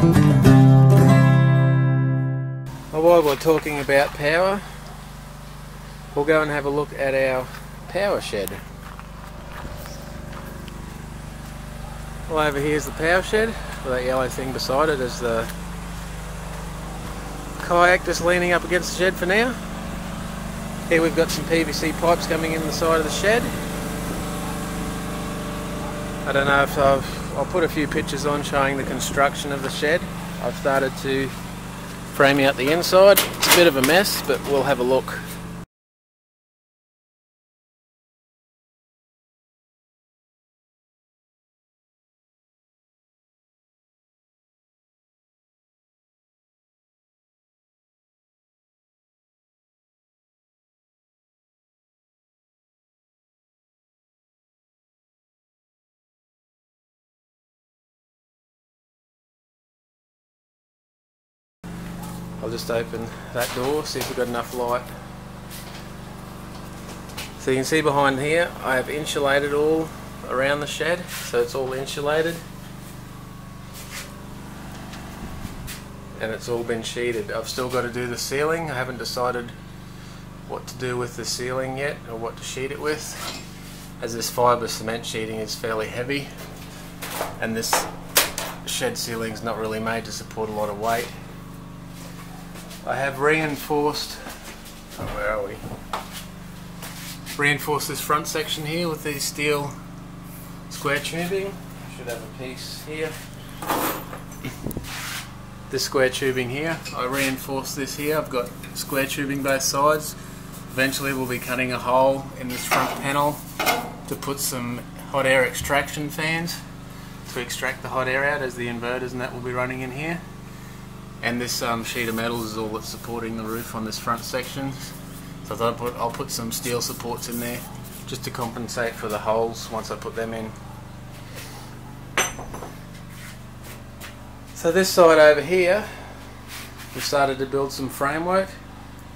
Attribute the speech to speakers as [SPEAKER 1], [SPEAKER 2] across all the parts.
[SPEAKER 1] Well, while we're talking about power, we'll go and have a look at our power shed. Well, over here's the power shed, with that yellow thing beside it as the kayak just leaning up against the shed for now. Here we've got some PVC pipes coming in the side of the shed. I don't know if I'll put a few pictures on showing the construction of the shed. I've started to frame out the inside. It's a bit of a mess, but we'll have a look. I'll just open that door, see if we've got enough light. So you can see behind here I have insulated all around the shed, so it's all insulated and it's all been sheeted. I've still got to do the ceiling. I haven't decided what to do with the ceiling yet, or what to sheet it with, as this fibre cement sheeting is fairly heavy and this shed ceiling is not really made to support a lot of weight. I have reinforced, where are we? Reinforced this front section here with these steel square tubing. I should have a piece here. This square tubing here, I reinforced this here. I've got square tubing both sides. Eventually we'll be cutting a hole in this front panel to put some hot air extraction fans to extract the hot air out, as the inverters and that will be running in here. And this sheet of metal is all that's supporting the roof on this front section. So I thought I'll put some steel supports in there just to compensate for the holes once I put them in. So this side over here, we've started to build some framework.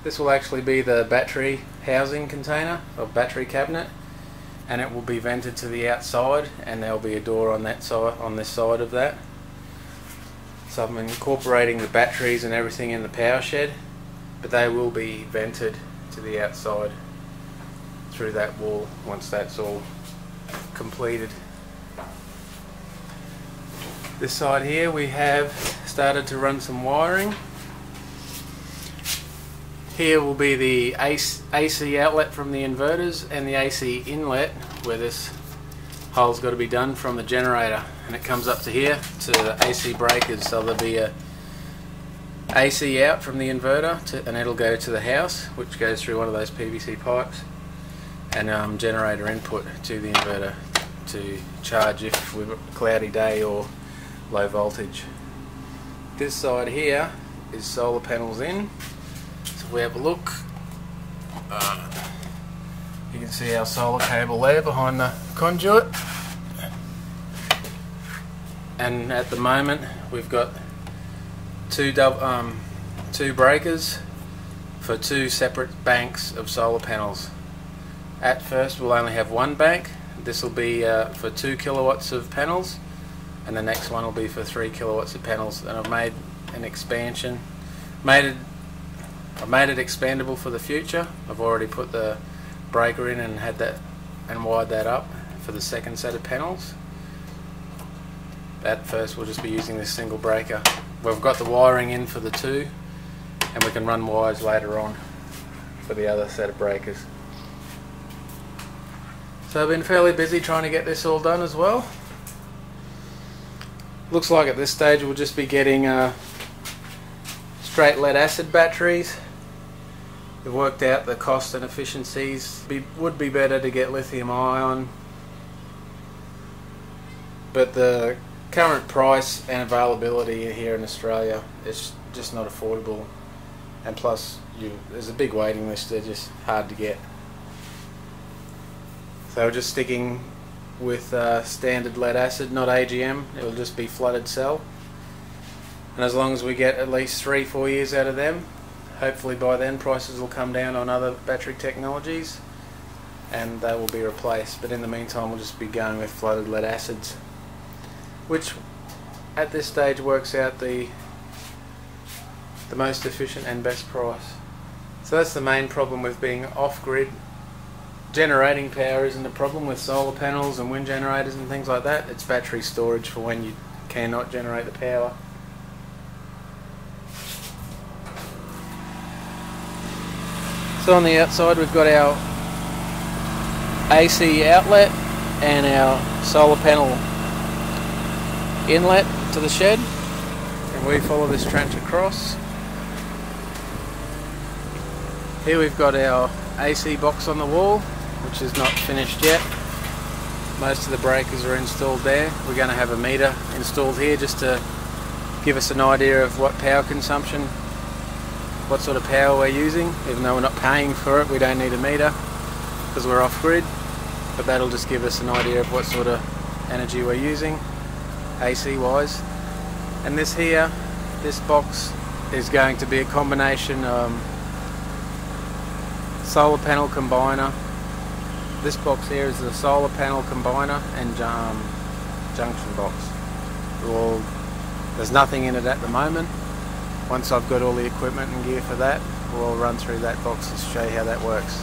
[SPEAKER 1] This will actually be the battery housing container, or battery cabinet, and it will be vented to the outside, and there will be a door on that side, on this side of that. So I'm incorporating the batteries and everything in the power shed, but they will be vented to the outside through that wall once that's all completed. This side here we have started to run some wiring. Here will be the AC outlet from the inverters and the AC inlet, where this hole's got to be done from the generator, and it comes up to here to the AC breakers. So there'll be a AC out from the inverter and it'll go to the house, which goes through one of those PVC pipes, and generator input to the inverter to charge if we've got a cloudy day or low voltage. This side here is solar panels in. So if we have a look, you can see our solar cable there behind the conduit, and at the moment we've got two breakers for two separate banks of solar panels. At first we'll only have one bank. This will be for 2 kilowatts of panels, and the next one will be for 3 kilowatts of panels. And I've made an expansion, I've made it expandable for the future. I've already put the breaker in and had that and wired that up for the second set of panels. At first we'll just be using this single breaker. We've got the wiring in for the two, and we can run wires later on for the other set of breakers. So I've been fairly busy trying to get this all done as well. Looks like at this stage we'll just be getting straight lead acid batteries. We've worked out the cost and efficiencies. Would be better to get lithium ion, but the current price and availability here in Australia is just not affordable, and plus there's a big waiting list. They're just hard to get. So we're just sticking with standard lead acid, not AGM. It'll just be flooded cell, and as long as we get at least 3-4 years out of them, hopefully by then prices will come down on other battery technologies and they will be replaced. But in the meantime we'll just be going with flooded lead acids, which at this stage works out the most efficient and best price. So that's the main problem with being off-grid. Generating power isn't a problem with solar panels and wind generators and things like that. It's battery storage for when you cannot generate the power. So on the outside we've got our AC outlet and our solar panel inlet to the shed, and we follow this trench across. Here we've got our AC box on the wall, which is not finished yet. Most of the breakers are installed there. We're going to have a meter installed here just to give us an idea of what power consumption, what sort of power we're using. Even though we're not paying for it, we don't need a meter because we're off grid, but that'll just give us an idea of what sort of energy we're using AC wise. And this here, this box is going to be a combination solar panel combiner. This box here is the solar panel combiner and junction box. Well, there's nothing in it at the moment. Once I've got all the equipment and gear for that, we'll run through that box to show you how that works.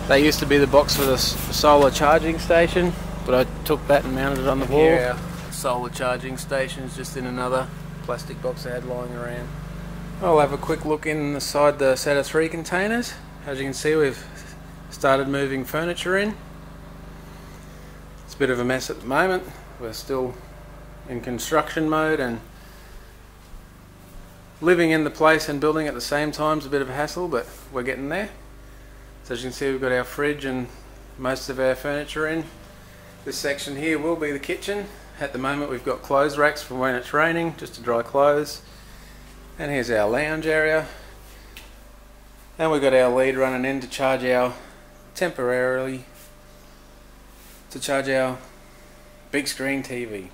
[SPEAKER 1] That used to be the box for the solar charging station, but I took that and mounted it on the wall. Here our solar charging station is just in another plastic box I had lying around. I'll have a quick look inside the set of 3 containers. As you can see, we've started moving furniture in. It's a bit of a mess at the moment. We're still in construction mode, and living in the place and building at the same time is a bit of a hassle, but we're getting there. So as you can see, we've got our fridge and most of our furniture in. This section here will be the kitchen. At the moment we've got clothes racks for when it's raining, just to dry clothes. And here's our lounge area. And we've got our lead running in to charge our big screen TV.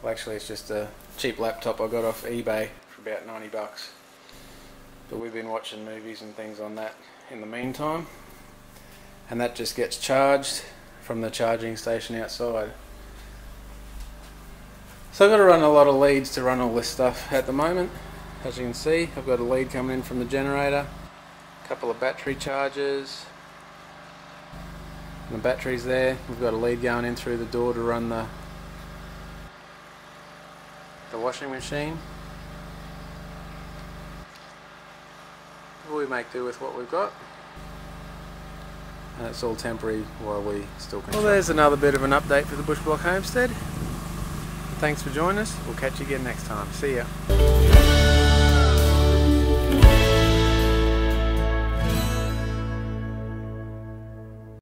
[SPEAKER 1] Well, actually it's just a cheap laptop I got off eBay for about 90 bucks. But we've been watching movies and things on that in the meantime. And that just gets charged from the charging station outside. So I've got to run a lot of leads to run all this stuff at the moment. As you can see, I've got a lead coming in from the generator, a couple of battery chargers, and the batteries there. We've got a lead going in through the door to run the washing machine. We make do with what we've got, and it's all temporary while we still construct. Well, there's another bit of an update for the Bushblock homestead. Thanks for joining us. We'll catch you again next time. See ya.